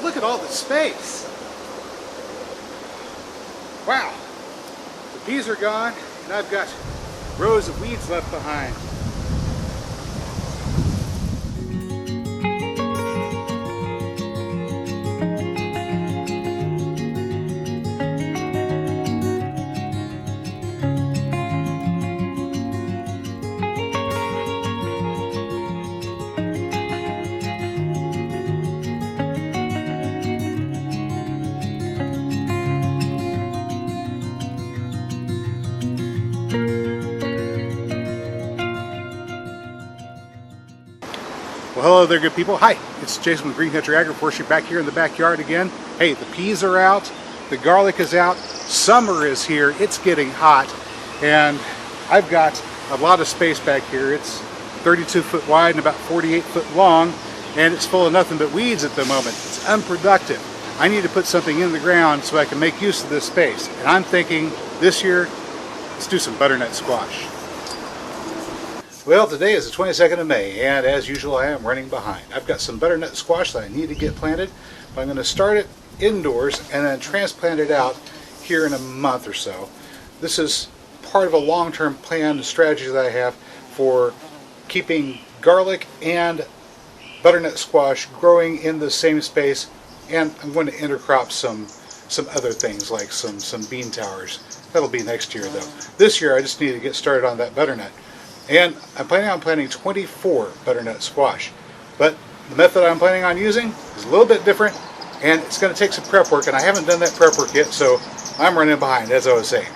look at all the space. Wow. The peas are gone, and I've got rows of weeds left behind. Well, hello there, good people. Hi, it's Jason with Green Country Agriforestry back here in the backyard again. Hey, the peas are out, the garlic is out, summer is here, it's getting hot, and I've got a lot of space back here. It's 32 foot wide and about 48 foot long, and it's full of nothing but weeds at the moment. It's unproductive. I need to put something in the ground so I can make use of this space. And I'm thinking this year, let's do some butternut squash. Well, today is the 22nd of May, and as usual I am running behind. I've got some butternut squash that I need to get planted, but I'm going to start it indoors and then transplant it out here in a month or so. This is part of a long-term plan and strategy that I have for keeping garlic and butternut squash growing in the same space, and I'm going to intercrop some other things like some bean towers. That'll be next year though. This year I just need to get started on that butternut. And I'm planning on planting 24 butternut squash. But the method I'm planning on using is a little bit different, and it's going to take some prep work, and I haven't done that prep work yet, so I'm running behind, as I was saying.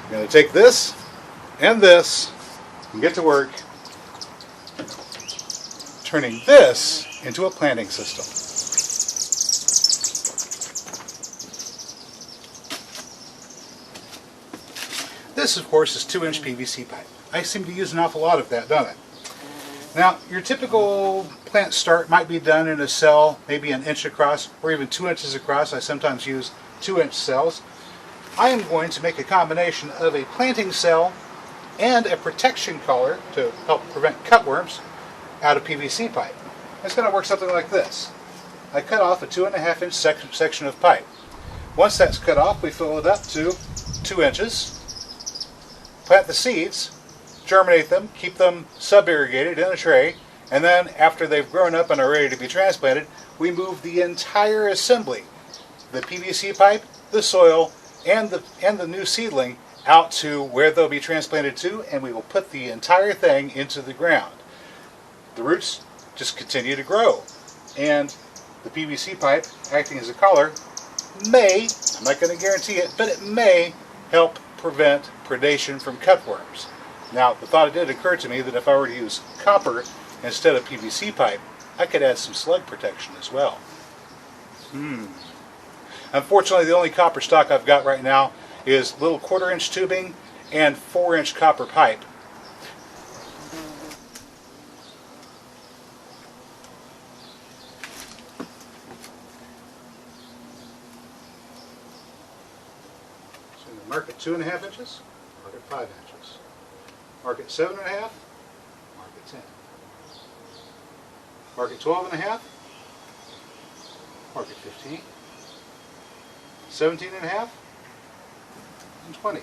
I'm going to take this and get to work turning this into a planting system. This, of course, is 2-inch PVC pipe. I seem to use an awful lot of that, don't I? Now, your typical plant start might be done in a cell, maybe an inch across, or even 2 inches across. I sometimes use 2-inch cells. I am going to make a combination of a planting cell and a protection collar to help prevent cutworms out of PVC pipe. It's going to work something like this. I cut off a 2.5-inch section of pipe. Once that's cut off, we fill it up to 2 inches, plant the seeds, germinate them, keep them sub-irrigated in a tray, and then after they've grown up and are ready to be transplanted, we move the entire assembly, the PVC pipe, the soil, and the new seedling out to where they'll be transplanted to, and we will put the entire thing into the ground. The roots just continue to grow, and the PVC pipe acting as a collar may, I'm not going to guarantee it, but it may help prevent predation from cutworms. Now, the thought did occur to me that if I were to use copper instead of PVC pipe, I could add some slug protection as well. Unfortunately, the only copper stock I've got right now is little 1/4-inch tubing and 4-inch copper pipe. So I'm going to mark it 2.5 inches, mark it 5 inches. Mark it 7.5, mark it 10. Mark it 12.5, mark it 15, 17.5, and 20.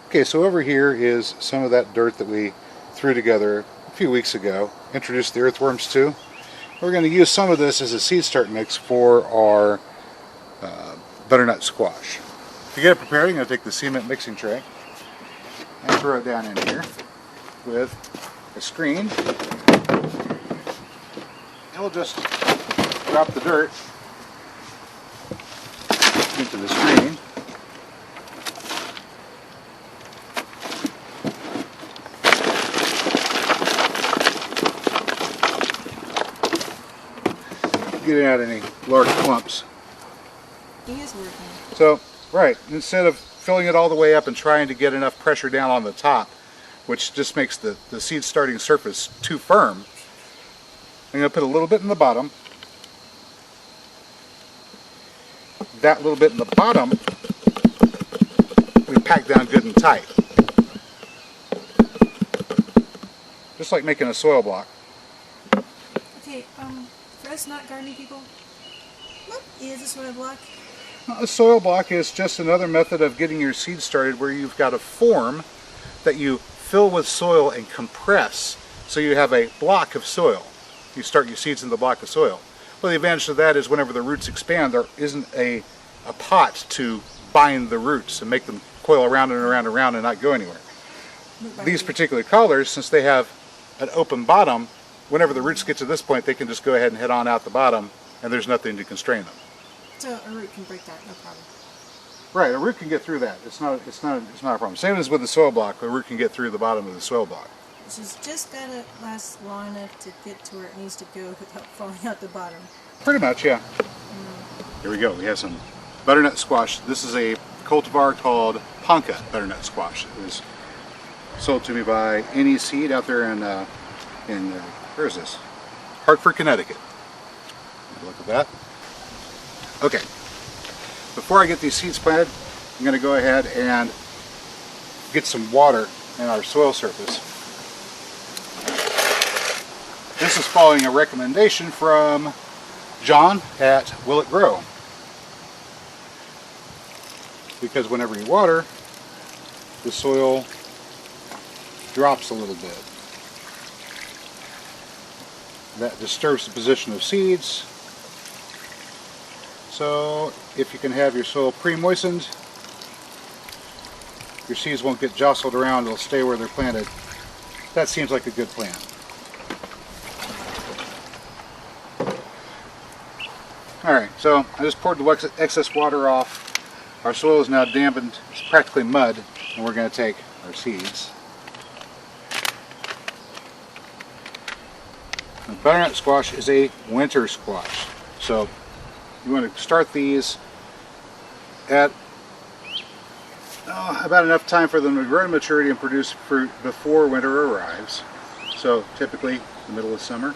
Okay, so over here is some of that dirt that we threw together a few weeks ago, introduced the earthworms to. We're going to use some of this as a seed start mix for our butternut squash. To get it prepared, I'm going to take the cement mixing tray and throw it down in here with a screen. And we'll just drop the dirt into the screen. Getting out any large clumps. He is working. So, right, instead of filling it all the way up and trying to get enough pressure down on the top, which just makes the seed starting surface too firm, I'm going to put a little bit in the bottom. That little bit in the bottom, we pack down good and tight. Just like making a soil block. Okay, for us not gardening people, what is a soil block? A soil block is just another method of getting your seed started where you've got a form that you fill with soil and compress so you have a block of soil. You start your seeds in the block of soil. Well, the advantage of that is whenever the roots expand, there isn't a pot to bind the roots and make them coil around and around and around and not go anywhere. These particular collars, since they have an open bottom, whenever the roots get to this point, they can just go ahead and head on out the bottom, and there's nothing to constrain them. So a root can break that, no problem. Right, a root can get through that. It's not a problem. Same as with the soil block, a root can get through the bottom of the soil block. It's just gotta last long enough to get to where it needs to go without falling out the bottom. Pretty much, yeah. Here we go. We have some butternut squash. This is a cultivar called Ponca butternut squash. It was sold to me by Any Seed out there in where is this? Hartford, Connecticut. Look at that. Okay. Before I get these seeds planted, I'm going to go ahead and get some water in our soil surface. This is following a recommendation from John at Will It Grow. Because whenever you water, the soil drops a little bit. That disturbs the position of seeds. So if you can have your soil pre-moistened, your seeds won't get jostled around, they'll stay where they're planted. That seems like a good plan. Alright, so I just poured the excess water off. Our soil is now dampened, it's practically mud, and we're going to take our seeds. The butternut squash is a winter squash, so you want to start these at about enough time for them to grow to maturity and produce fruit before winter arrives. So typically the middle of summer.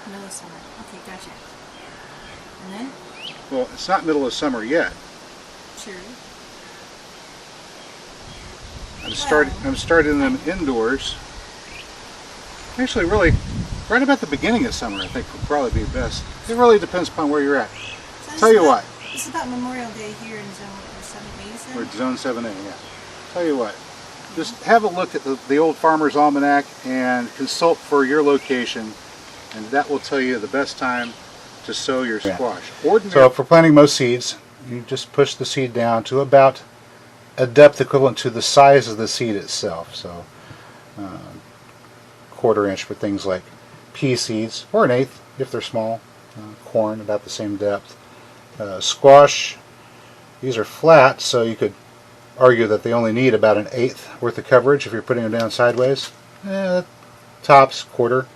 Middle of summer. Okay, gotcha. And then? Well, it's not middle of summer yet. Sure. I'm starting them indoors. Actually, really, right about the beginning of summer, I think would probably be best. It really depends upon where you're at. So Tell you what. This is about Memorial Day here in Zone 7A. We're at Zone 7A, yeah. Tell you what. Just have a look at the old Farmer's Almanac and consult for your location, and that will tell you the best time to sow your squash. So for planting most seeds, you just push the seed down to about a depth equivalent to the size of the seed itself. So 1/4 inch for things like pea seeds, or 1/8 if they're small. Corn about the same depth. Squash, these are flat, so you could argue that they only need about 1/8 worth of coverage if you're putting them down sideways. Tops, 1/4.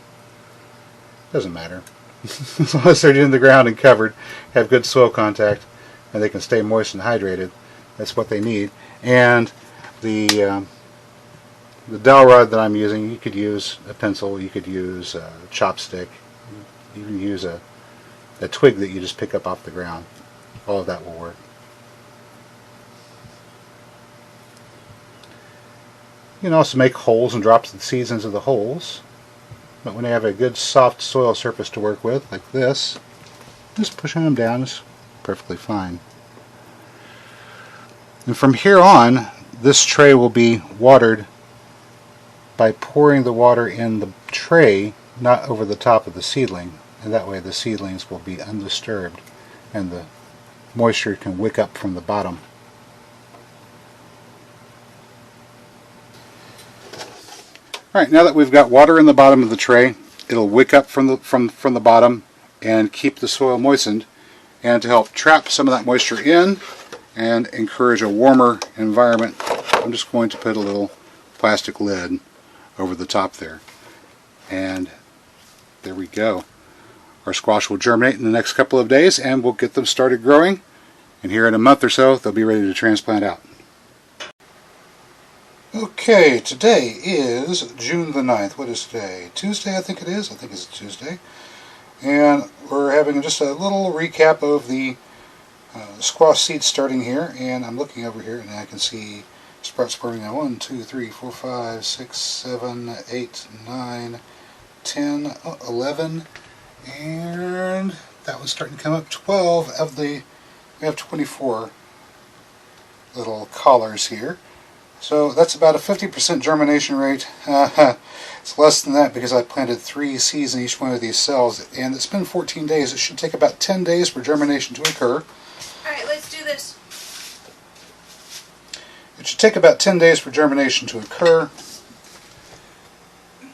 Doesn't matter. As long as they're in the ground and covered, have good soil contact, and they can stay moist and hydrated, that's what they need. And the dowel rod that I'm using, you could use a pencil, you could use a chopstick, you can use a twig that you just pick up off the ground. All of that will work. You can also make holes and drop the seeds into the holes. But when you have a good soft soil surface to work with, like this, just pushing them down is perfectly fine. And from here on, this tray will be watered by pouring the water in the tray, not over the top of the seedling. And that way the seedlings will be undisturbed and the moisture can wick up from the bottom. Alright, now that we've got water in the bottom of the tray, it'll wick up from the bottom and keep the soil moistened, and to help trap some of that moisture in and encourage a warmer environment, I'm just going to put a little plastic lid over the top there. And there we go. Our squash will germinate in the next couple of days and we'll get them started growing. And here in a month or so, they'll be ready to transplant out. Okay, today is June the 9th. What is today? Tuesday, I think it is. I think it's Tuesday. And we're having just a little recap of the squash seeds starting here. And I'm looking over here and I can see sprouts forming now. 1, 2, 3, 4, 5, 6, 7, 8, 9, 10, 11. And that one's starting to come up. 12 of the, we have 24 little collars here. So that's about a 50% germination rate. It's less than that because I planted 3 seeds in each one of these cells, and it's been 14 days. It should take about 10 days for germination to occur. Alright, let's do this. It should take about 10 days for germination to occur.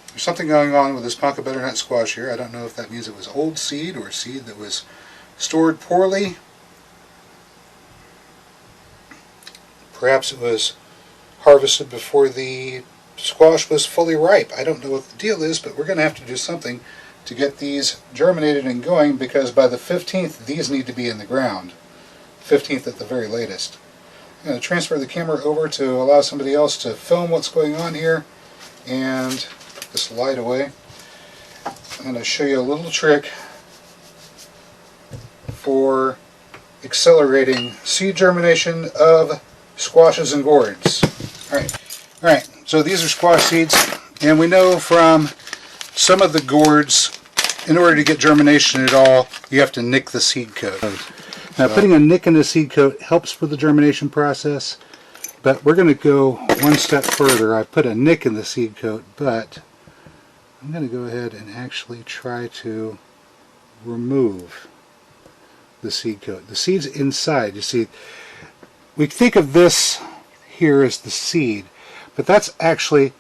There's something going on with this Ponca butternut squash here. I don't know if that means it was old seed or seed that was stored poorly. Perhaps it was harvested before the squash was fully ripe. I don't know what the deal is, but we're going to have to do something to get these germinated and going, because by the 15th these need to be in the ground. 15th at the very latest. I'm going to transfer the camera over to allow somebody else to film what's going on here and put this light away. I'm going to show you a little trick for accelerating seed germination of squashes and gourds. Alright, so these are squash seeds, and we know from some of the gourds, in order to get germination at all, you have to nick the seed coat. Now, putting a nick in the seed coat helps with the germination process, but we're going to go one step further. I put a nick in the seed coat, but I'm going to go ahead and actually try to remove the seed coat. The seed's inside, you see. We think of this here as the seed, but that's actually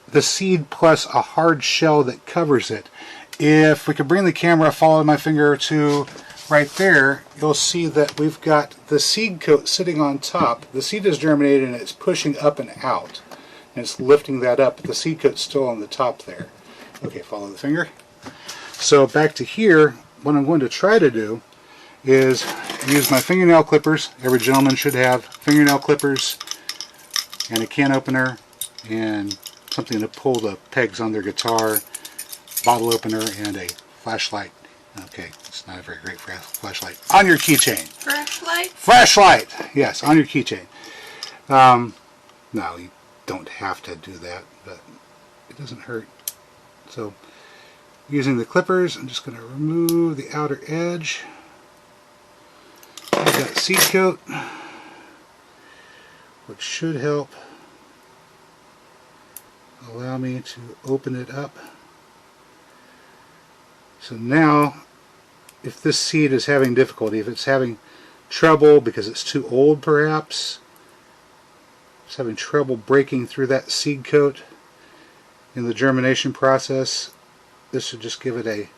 the seed plus a hard shell that covers it. If we could bring the camera, follow my finger to right there, you'll see that we've got the seed coat sitting on top. The seed is germinated and it's pushing up and out, and it's lifting that up, but the seed coat's still on the top there. Okay, follow the finger. So back to here, what I'm going to try to do is use my fingernail clippers. Every gentleman should have fingernail clippers and a can opener and something to pull the pegs on their guitar, bottle opener, and a flashlight. Okay, it's not a very great flashlight. On your keychain. Flashlight? Flashlight! Yes, on your keychain. No, you don't have to do that, but it doesn't hurt. So, using the clippers, I'm just going to remove the outer edge. I've got seed coat, which should help allow me to open it up. So now, if this seed is having difficulty, if it's having trouble because it's too old perhaps, it's having trouble breaking through that seed coat in the germination process, this should just give it a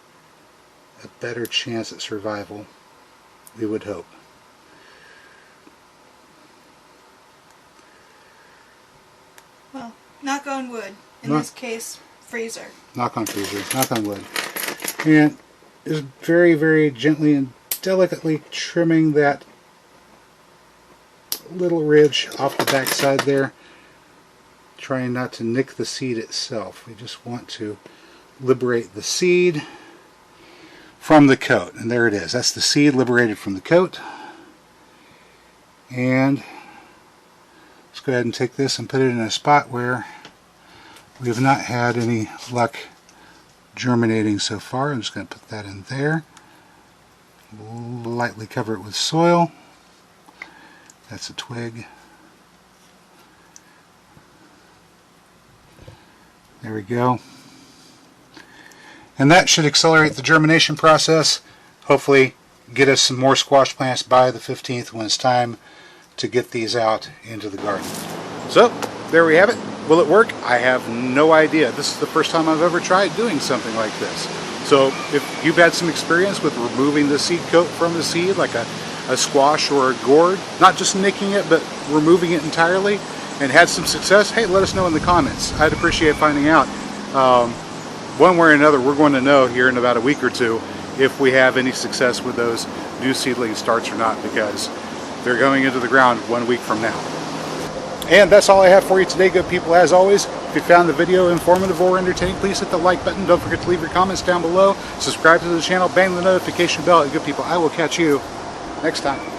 better chance at survival, we would hope. Well, knock on wood. In this case, freezer. Knock on freezer, knock on wood. And just very, very gently and delicately trimming that little ridge off the back side there, trying not to nick the seed itself. We just want to liberate the seed from the coat. And there it is. That's the seed liberated from the coat. And let's go ahead and take this and put it in a spot where we have not had any luck germinating so far. I'm just going to put that in there. Lightly cover it with soil. That's a twig. There we go. And that should accelerate the germination process. Hopefully get us some more squash plants by the 15th when it's time to get these out into the garden. So, there we have it. Will it work? I have no idea. This is the first time I've ever tried doing something like this. So if you've had some experience with removing the seed coat from the seed, like a squash or a gourd, not just nicking it, but removing it entirely, and had some success, hey, let us know in the comments. I'd appreciate finding out. One way or another, we're going to know here in about a week or two if we have any success with those new seedling starts or not, because they're going into the ground 1 week from now. And that's all I have for you today, good people. As always, if you found the video informative or entertaining, please hit the like button. Don't forget to leave your comments down below. Subscribe to the channel, bang the notification bell. And good people, I will catch you next time.